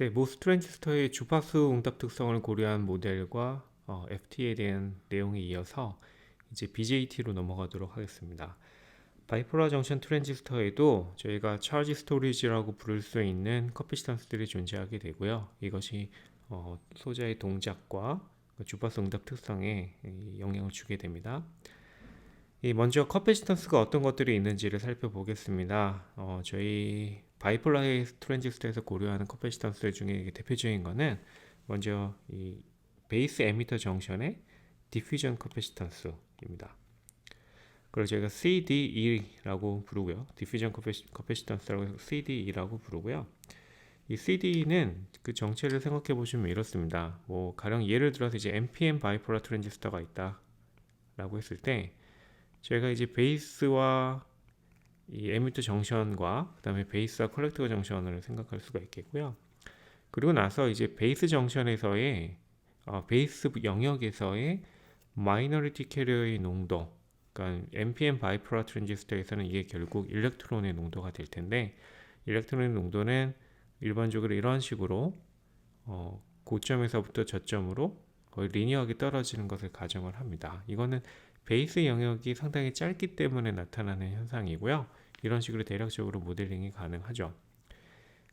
네, 모스 트랜지스터의 주파수 응답 특성을 고려한 모델과 FT에 대한 내용에 이어서 이제 BJT로 넘어가도록 하겠습니다. 바이포라 정션 트랜지스터에도 저희가 차지 스토리지라고 부를 수 있는 커피시턴스들이 존재하게 되고요. 이것이 소자의 동작과 주파수 응답 특성에 영향을 주게 됩니다. 먼저 커피시턴스가 어떤 것들이 있는지를 살펴보겠습니다. 저희 바이폴라의 트랜지스터에서 고려하는 커피시턴스 중에 대표적인 거는 먼저 이 베이스 에미터 정션의 디퓨전 커피시턴스입니다. 그걸 저희가 CDE라고 부르고요. 디퓨전 커피시턴스라고 해서 CDE라고 부르고요. 이 CDE는 그 정체를 생각해 보시면 이렇습니다. 가령 예를 들어서 이제 NPN 바이폴라 트랜지스터가 있다라고 했을 때 저희가 이제 베이스와 이 에미터 정션과 그 다음에 베이스와 컬렉터 정션을 생각할 수가 있겠고요. 그리고 나서 이제 베이스 정션에서의 베이스 영역에서의 마이너리티 캐리어의 농도, 그러니까 NPN 바이폴라 트랜지스터에서는 이게 결국 일렉트론의 농도가 될 텐데, 일렉트론의 농도는 일반적으로 이런 식으로 고점에서부터 저점으로 거의 리니어하게 떨어지는 것을 가정을 합니다. 이거는 베이스 영역이 상당히 짧기 때문에 나타나는 현상이고요. 이런 식으로 대략적으로 모델링이 가능하죠.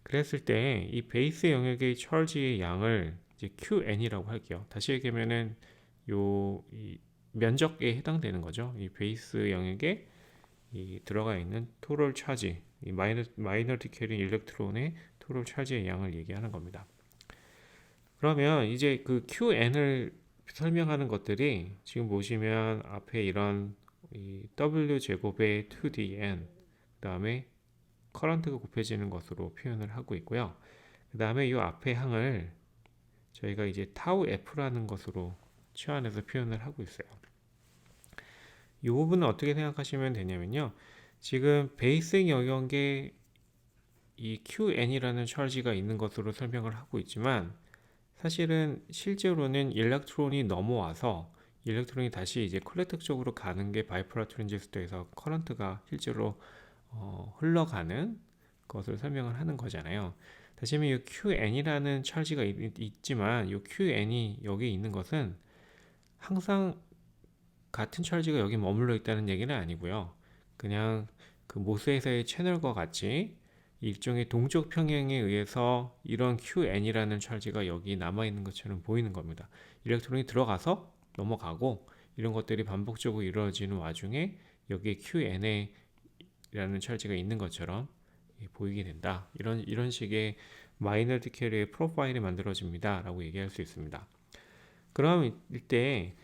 그랬을 때 이 베이스 영역의 찰지의 양을 이제 QN이라고 할게요. 다시 얘기하면은 이 면적에 해당되는 거죠. 이 베이스 영역에 들어가 있는 토럴 차지, 이 마이너티 캐리 일렉트론의 토럴 차지의 양을 얘기하는 겁니다. 그러면 이제 그 QN을 설명하는 것들이 지금 보시면 앞에 이런 W 제곱의 2DN, 그 다음에 커런트가 곱해지는 것으로 표현을 하고 있고요. 그 다음에 이 앞에 항을 저희가 이제 타우 F라는 것으로 치환해서 표현을 하고 있어요. 이 부분은 어떻게 생각하시면 되냐면요. 지금 베이스 영역에 이 QN이라는 찰지가 있는 것으로 설명을 하고 있지만 사실은 실제로는 일렉트론이 넘어와서 일렉트론이 다시 이제 컬렉터 쪽으로 가는 게 바이폴라 트랜지스터에서 커런트가 실제로 흘러가는 것을 설명을 하는 거잖아요. 다시 말하면 이 QN이라는 찰지가 있지만 이 QN이 여기 있는 것은 항상 같은 찰지가 여기 머물러 있다는 얘기는 아니고요. 그냥 그 모스에서의 채널과 같이 일종의 동적 평행에 의해서 이런 QN이라는 찰지가 여기 남아있는 것처럼 보이는 겁니다. 일렉트론이 들어가서 넘어가고 이런 것들이 반복적으로 이루어지는 와중에 여기에 QN이라는 찰지가 있는 것처럼 보이게 된다. 이런 식의 마이너리티 캐리의 프로파일이 만들어집니다. 라고 얘기할 수 있습니다. 그럼 이때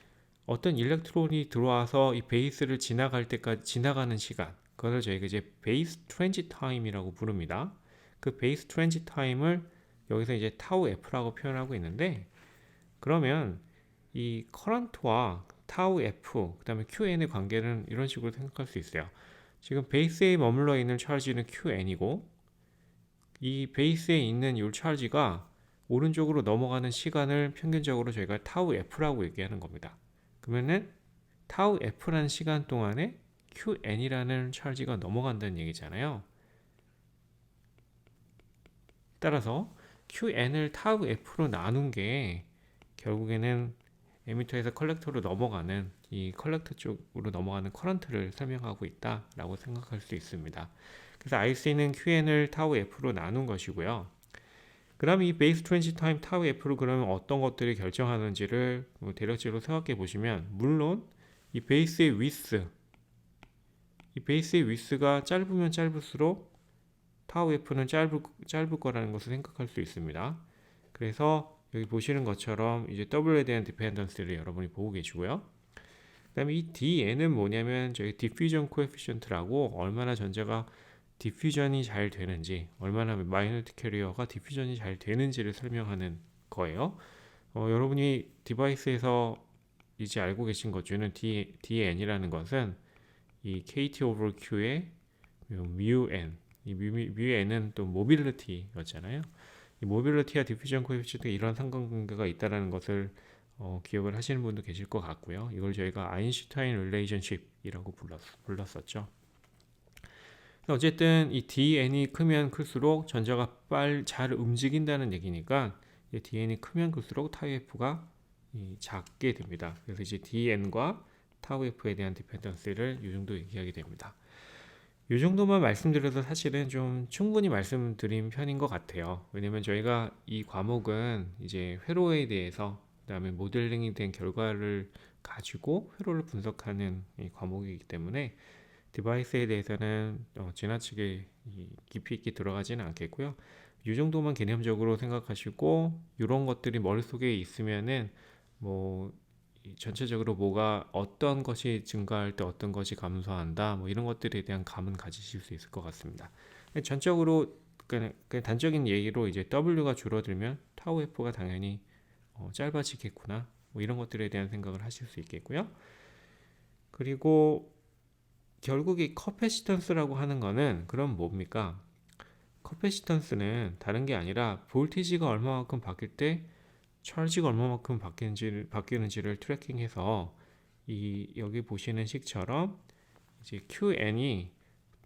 어떤 일렉트론이 들어와서 이 베이스를 지나갈 때까지 지나가는 시간, 그것을 저희가 이제 베이스 트랜짓 타임이라고 부릅니다. 그 베이스 트랜짓 타임을 여기서 이제 타우 F라고 표현하고 있는데, 그러면 이 커런트와 타우 F, 그 다음에 QN의 관계는 이런 식으로 생각할 수 있어요. 지금 베이스에 머물러 있는 찰지는 QN이고, 이 베이스에 있는 이 찰지가 오른쪽으로 넘어가는 시간을 평균적으로 저희가 타우 F라고 얘기하는 겁니다. 그러면은 타우 F라는 시간 동안에 QN이라는 찰지가 넘어간다는 얘기잖아요. 따라서 QN을 타우 F로 나눈 게 결국에는 에미터에서 컬렉터로 넘어가는 이 컬렉터 쪽으로 넘어가는 커런트를 설명하고 있다라고 생각할 수 있습니다. 그래서 IC는 QN을 타우 F로 나눈 것이고요. 그럼 이 베이스 트랜짓 타임 타우 F로 그러면 어떤 것들이 결정하는지를 대략적으로 생각해 보시면, 물론 이 베이스의 위스가 짧으면 짧을수록 타우 F는 짧을 거라는 것을 생각할 수 있습니다. 그래서 여기 보시는 것처럼 이제 W에 대한 디펜던스를 여러분이 보고 계시고요. 그 다음에 이 DN은 뭐냐면 저희 디퓨전 코에피션트라고 얼마나 전자가 디퓨전이 잘 되는지, 얼마나 마이너리티 캐리어가 디퓨전이 잘 되는지를 설명하는 거예요. 여러분이 디바이스에서 이제 알고 계신 것 중에는 DN이라는 것은 이 KT over Q의 μN, 이 μN은 또 모빌리티였잖아요. 이 모빌리티와 디퓨전 코에피션트가 이런 상관관계가 있다는 것을 기억을 하시는 분도 계실 것 같고요. 이걸 저희가 아인슈타인 릴레이션십이라고 불렀었죠. 어쨌든 이 dn이 크면 클수록 전자가 잘 움직인다는 얘기니까 dn이 크면 클수록 타우 f가 작게 됩니다. 그래서 이제 dn과 타우 f에 대한 디펜던스를 이 정도 얘기하게 됩니다. 이 정도만 말씀드려도 사실은 좀 충분히 말씀드린 편인 것 같아요. 왜냐면 저희가 이 과목은 이제 회로에 대해서 그다음에 모델링이 된 결과를 가지고 회로를 분석하는 이 과목이기 때문에 디바이스에 대해서는 지나치게 깊이 있게 들어가지는 않겠고요. 이 정도만 개념적으로 생각하시고 이런 것들이 머릿속에 있으면은 뭐 전체적으로 뭐가 어떤 것이 증가할 때 어떤 것이 감소한다 뭐 이런 것들에 대한 감은 가지실 수 있을 것 같습니다. 전적으로 그냥 단적인 얘기로 이제 W가 줄어들면 타우 F가 당연히 짧아지겠구나 뭐 이런 것들에 대한 생각을 하실 수 있겠고요. 그리고 결국 이 커패시턴스라고 하는 거는 그럼 뭡니까? 커패시턴스는 다른 게 아니라 볼티지가 얼마만큼 바뀔 때 찰지가 얼마만큼 바뀌는지를 트래킹해서 여기 보시는 식처럼 이제 QN이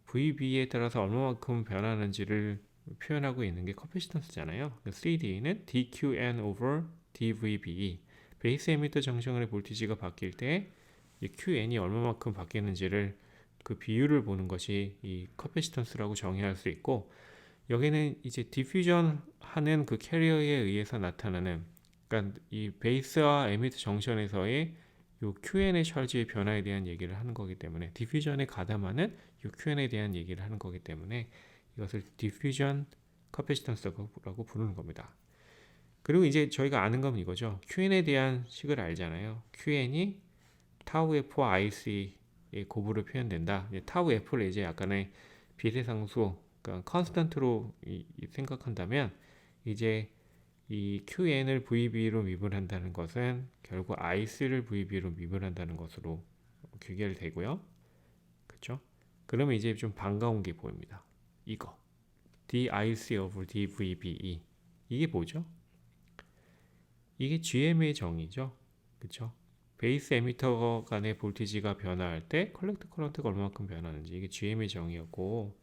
VB에 따라서 얼마만큼 변하는지를 표현하고 있는 게 커패시턴스잖아요. CD는 DQN over DVB. 베이스 에미터 정션의 볼티지가 바뀔 때 QN이 얼마만큼 바뀌는지를 그 비율을 보는 것이 이 커패시턴스라고 정의할 수 있고, 여기는 이제 디퓨전 하는 그 캐리어에 의해서 나타나는, 그러니까 이 베이스와 에미터 정션에서의 요 Qn의 찰지의 변화에 대한 얘기를 하는 거기 때문에, 디퓨전에 가담하는 요 Qn에 대한 얘기를 하는 거기 때문에 이것을 디퓨전 커패시턴스라고 부르는 겁니다. 그리고 이제 저희가 아는 건 이거죠. QN에 대한 식을 알잖아요. QN이 타우 F와 IC의 곱으로 표현된다. 타우 F를 이제 약간의 비례상수, 그러니까 컨스턴트로 생각한다면 이제 이 QN을 VB로 미분한다는 것은 결국 IC를 VB로 미분한다는 것으로 귀결되고요. 그렇죠? 그러면 이제 좀 반가운 게 보입니다. 이거 DIC over DVBE 이게 뭐죠? 이게 GM의 정의죠. 그렇죠? 베이스 에미터 간의 볼티지가 변화할 때 컬렉터 커런트가 얼마만큼 변하는지 이게 GM의 정의였고,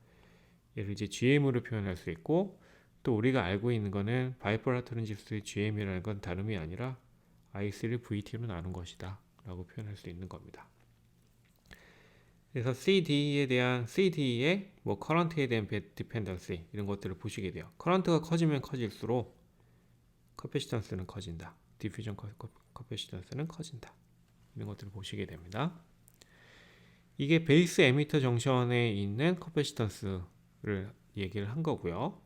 얘를 이제 GM으로 표현할 수 있고, 또 우리가 알고 있는 거는 바이폴라 트랜지스터의 GM이라는 건 다름이 아니라 IC를 VT로 나눈 것이다 라고 표현할 수 있는 겁니다. 그래서 CD의 뭐 커런트에 대한 디펜던시 이런 것들을 보시게 돼요. 커런트가 커지면 커질수록 커패시턴스는 커진다. 디퓨전 커패시턴스는 커진다. 이런 것들을 보시게 됩니다. 이게 베이스 에미터 정션에 있는 커패시턴스를 얘기를 한 거고요.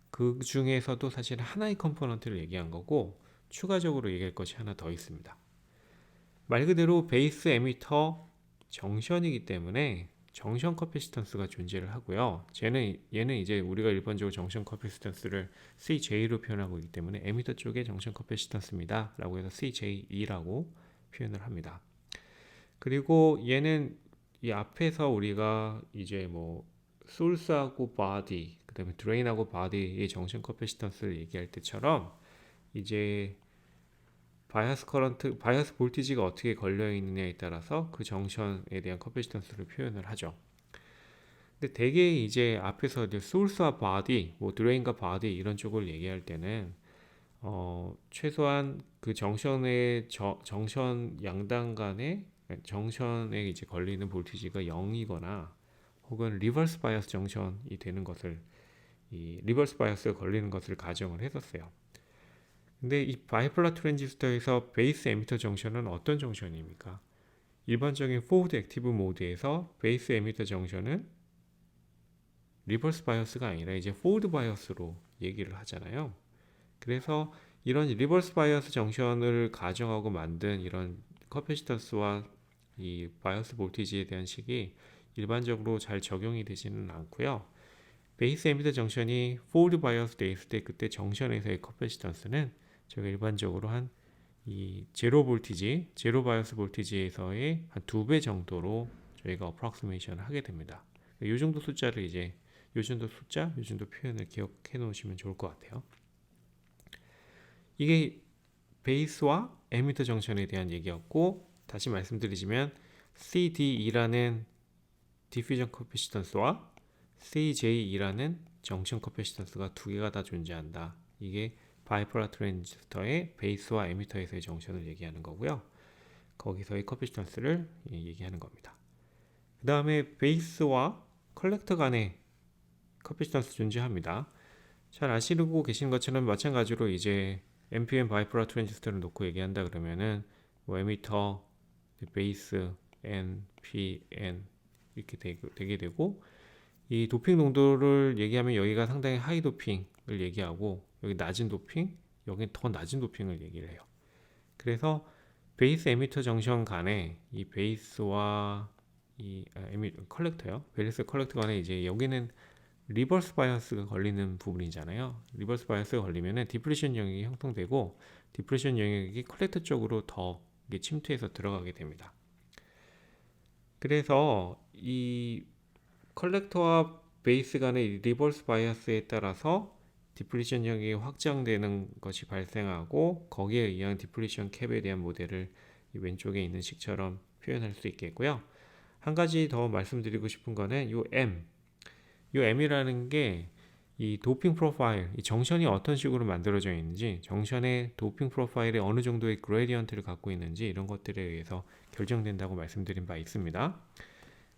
그 중에서도 사실 하나의 컴포넌트를 얘기한 거고, 추가적으로 얘기할 것이 하나 더 있습니다. 말 그대로 베이스 에미터 정션이기 때문에 정션 커패시턴스가 존재를 하고요. 얘는 이제 우리가 일반적으로 정션 커패시턴스를 CJ로 표현하고 있기 때문에 에미터 쪽에 정션 커패시턴스입니다 라고 해서 CJE라고 표현을 합니다. 그리고 얘는 이 앞에서 우리가 이제 뭐 소스하고 바디, 그 다음에 드레인하고 바디의 정션 커패시턴스를 얘기할 때처럼 이제 바이어스 볼티지가 어떻게 걸려 있느냐에 따라서 그 정션에 대한 커패시턴스를 표현을 하죠. 근데 대개 이제 앞에서 이제 소스와 바디, 뭐 드레인과 바디 이런 쪽을 얘기할 때는 최소한 그 정션의 정션 양당 간의 정션에 이제 걸리는 볼티지가 0이거나 혹은 리버스 바이어스 정션이 되는 것을, 이 리버스 바이어스가 걸리는 것을 가정을 했었어요. 근데 이 바이폴라 트랜지스터에서 베이스 에미터 정션은 어떤 정션입니까? 일반적인 포워드 액티브 모드에서 베이스 에미터 정션은 리버스 바이어스가 아니라 이제 포워드 바이어스로 얘기를 하잖아요. 그래서 이런 리버스 바이어스 정션을 가정하고 만든 이런 커패시턴스와 이 바이어스 볼티지에 대한 식이 일반적으로 잘 적용이 되지는 않고요. 베이스 에미터 정션이 포워드 바이어스 돼 있을 때 그때 정션에서의 커패시턴스는 저희가 일반적으로 한 이 제로 바이어스 볼티지에서의 한 2배 정도로 저희가 어프록시메이션을 하게 됩니다. 이 정도 숫자를 이제 이 정도 표현을 기억해 놓으시면 좋을 것 같아요. 이게 베이스와 에미터 정션에 대한 얘기였고, 다시 말씀드리자면 CDE라는 디퓨전 커패시턴스와 CJE라는 정션 커패시턴스가 두 개가 다 존재한다. 이게 바이폴라 트랜지스터의 베이스와 에미터에서의 정션을 얘기하는 거고요. 거기서의 커패시턴스를 얘기하는 겁니다. 그 다음에 베이스와 컬렉터 간의 커패시턴스 존재합니다. 잘 아시고 계신 것처럼 마찬가지로 이제 NPN 바이폴라 트랜지스터를 놓고 얘기한다 그러면은 뭐 에미터, 베이스, N, P, N 이렇게 되게 되고, 이 도핑 농도를 얘기하면 여기가 상당히 하이 도핑을 얘기하고 여기 낮은 도핑, 여기 더 낮은 도핑을 얘기를 해요. 그래서 베이스 에미터 정션 간에 이 베이스와 컬렉터요. 베이스 컬렉터 간에 이제 여기는 리버스 바이어스가 걸리는 부분이잖아요. 리버스 바이어스가 걸리면은 디플레이션 영역이 형성되고 디플레이션 영역이 컬렉터 쪽으로 더 침투해서 들어가게 됩니다. 그래서 이 컬렉터와 베이스 간의 리버스 바이어스에 따라서 디플레이션 영역이 확장되는 것이 발생하고 거기에 의한 디플레이션 캡에 대한 모델을 이 왼쪽에 있는 식처럼 표현할 수 있겠고요. 한 가지 더 말씀드리고 싶은 거는 요 M이라는 게 이 도핑 프로파일, 이 정션이 어떤 식으로 만들어져 있는지, 정션의 도핑 프로파일에 어느 정도의 그레디언트를 갖고 있는지 이런 것들에 의해서 결정된다고 말씀드린 바 있습니다.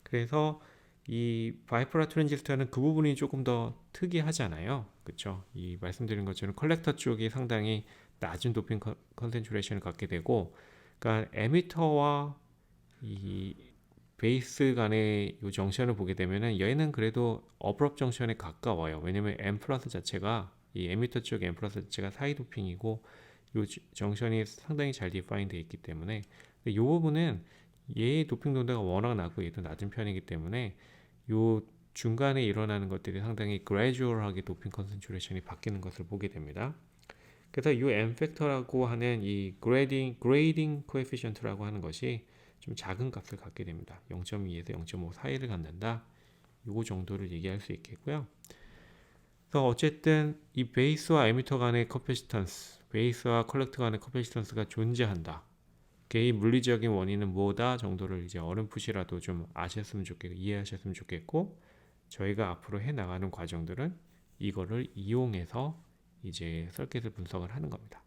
그래서 이 바이폴라 트랜지스터는 그 부분이 조금 더 특이하잖아요. 그렇죠? 이 말씀드린 것처럼 컬렉터 쪽이 상당히 낮은 도핑 컨센트레이션을 갖게 되고, 그러니까 에미터와 이 베이스 간의 이 정션을 보게 되면은 얘는 그래도 어브럽 정션에 가까워요. 왜냐면 M 플러스 자체가 이 에미터 쪽 M 플러스 자체가 사이 도핑이고 이 정션이 상당히 잘 디파인 되어 있기 때문에 이 부분은 얘의 도핑 농도가 워낙 낮고 얘도 낮은 편이기 때문에 이 중간에 일어나는 것들이 상당히 그래주얼하게 도핑 컨센트레이션이 바뀌는 것을 보게 됩니다. 그래서 이 M 팩터라고 하는 이 그레이딩 코에피션트라고 하는 것이 좀 작은 값을 갖게 됩니다. 0.2에서 0.5 사이를 갖는다. 요거 정도를 얘기할 수 있겠고요. 그래서 어쨌든 이 베이스와 에미터 간의 커패시턴스, 베이스와 컬렉터 간의 커패시턴스가 존재한다. 이 물리적인 원인은 뭐다 정도를 이제 어렴풋이라도 좀 아셨으면 좋겠고 이해하셨으면 좋겠고, 저희가 앞으로 해 나가는 과정들은 이거를 이용해서 이제 서킷을 분석을 하는 겁니다.